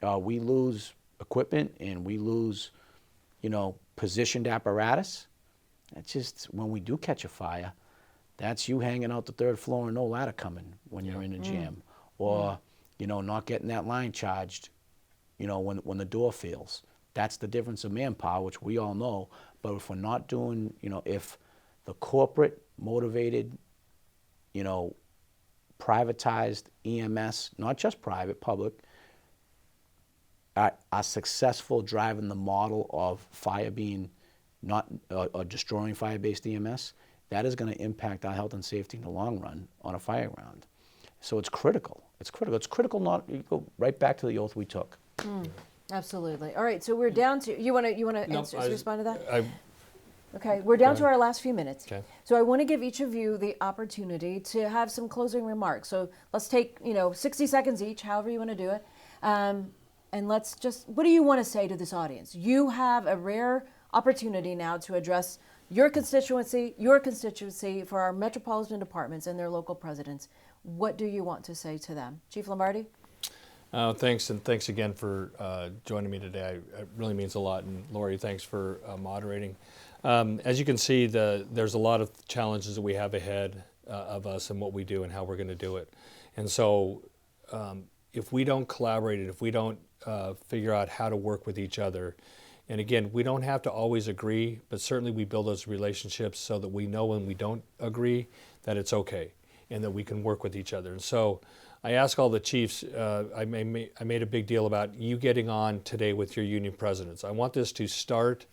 we lose equipment, and we lose, positioned apparatus. It's just, when we do catch a fire, that's you hanging out the third floor and no ladder coming when you're in a jam. Or, not getting that line charged, when the door fails. That's the difference of manpower, which we all know. But if we're not doing, if the corporate motivated, privatized EMS, not just private, public, are successful driving the model of fire being not or destroying fire-based EMS, that is going to impact our health and safety in the long run on a fire ground. So it's critical. It's critical. It's critical. You go right back to the oath we took. Absolutely. All right. So we're down to. You want to respond to that? Okay. We're down to our last few minutes. Okay. So I want to give each of you the opportunity to have some closing remarks. So let's take 60 seconds each, however you want to do it, and let's just. What do you want to say to this audience? You have a rare opportunity now to address your constituency for our metropolitan departments and their local presidents. What do you want to say to them? Chief Lombardi? Thanks, and thanks again for joining me today. It really means a lot. And Lori, thanks for moderating. As you can see, there's a lot of challenges that we have ahead of us and what we do and how we're going to do it. And so if we don't collaborate and if we don't figure out how to work with each other, and again, we don't have to always agree, but certainly we build those relationships so that we know when we don't agree that it's okay and that we can work with each other. And so I ask all the chiefs, I made a big deal about you getting on today with your union presidents. I want this to start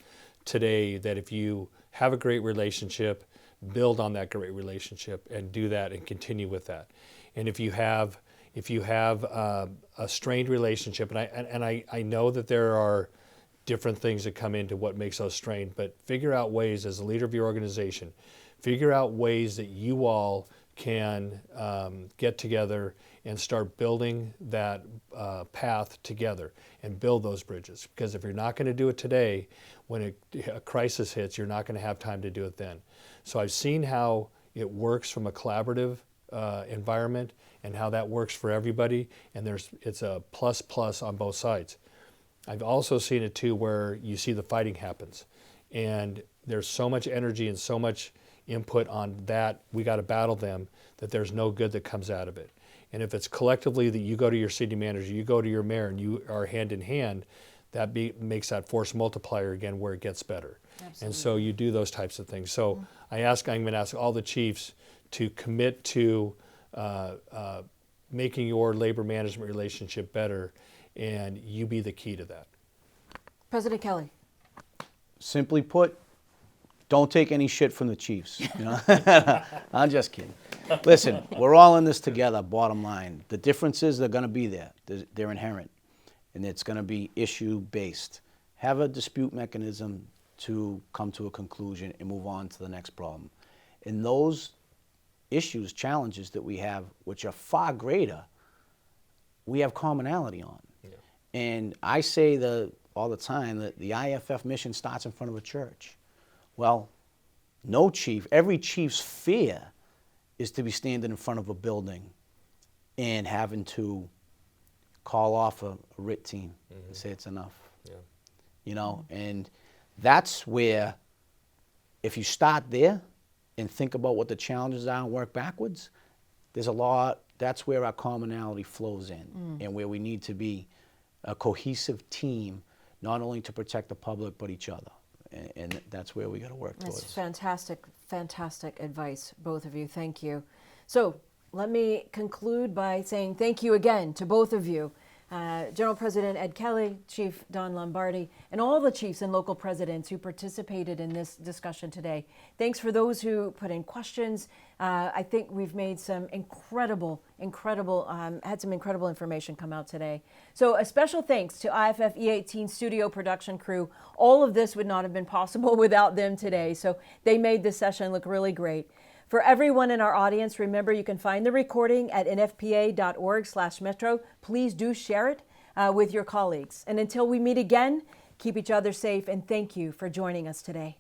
today, that if you have a great relationship, build on that great relationship and do that and continue with that. And if you have a strained relationship, and I know that there are different things that come into what makes us strained, but figure out ways as a leader of your organization, figure out ways that you all can get together and start building that path together and build those bridges. Because if you're not going to do it today, when a crisis hits, you're not going to have time to do it then. So I've seen how it works from a collaborative environment and how that works for everybody, and it's a plus on both sides. I've also seen it too where you see the fighting happens, and there's so much energy and so much input on that, we got to battle them, that there's no good that comes out of it. And if it's collectively that you go to your city manager, you go to your mayor, and you are hand in hand, that makes that force multiplier again where it gets better. Absolutely. And so you do those types of things. So I'm going to ask all the chiefs to commit to making your labor management relationship better, and you be the key to that. President Kelly. Simply put, don't take any shit from the chiefs. I'm just kidding. Listen, we're all in this together, bottom line. The differences are going to be there. They're inherent. And it's going to be issue-based. Have a dispute mechanism to come to a conclusion and move on to the next problem. And those issues, challenges that we have, which are far greater, we have commonality on. Yeah. And I say all the time that the IAFF mission starts in front of a church. Well, every chief's fear is to be standing in front of a building and having to call off a RIT team and say it's enough. Yeah. And that's where, if you start there and think about what the challenges are and work backwards, that's where our commonality flows in and where we need to be a cohesive team, not only to protect the public, but each other. And that's where we got to work towards. That's fantastic advice, both of you. Thank you. So let me conclude by saying thank you again to both of you General President Ed Kelly, Chief Don Lombardi, and all the chiefs and local presidents who participated in this discussion today. Thanks for those who put in questions. I think we've made some incredible information come out today. So a special thanks to IAFF E18 studio production crew. All of this would not have been possible without them today. So they made this session look really great. For everyone in our audience, remember you can find the recording at nfpa.org/metro. Please do share it with your colleagues. And until we meet again, keep each other safe, and thank you for joining us today.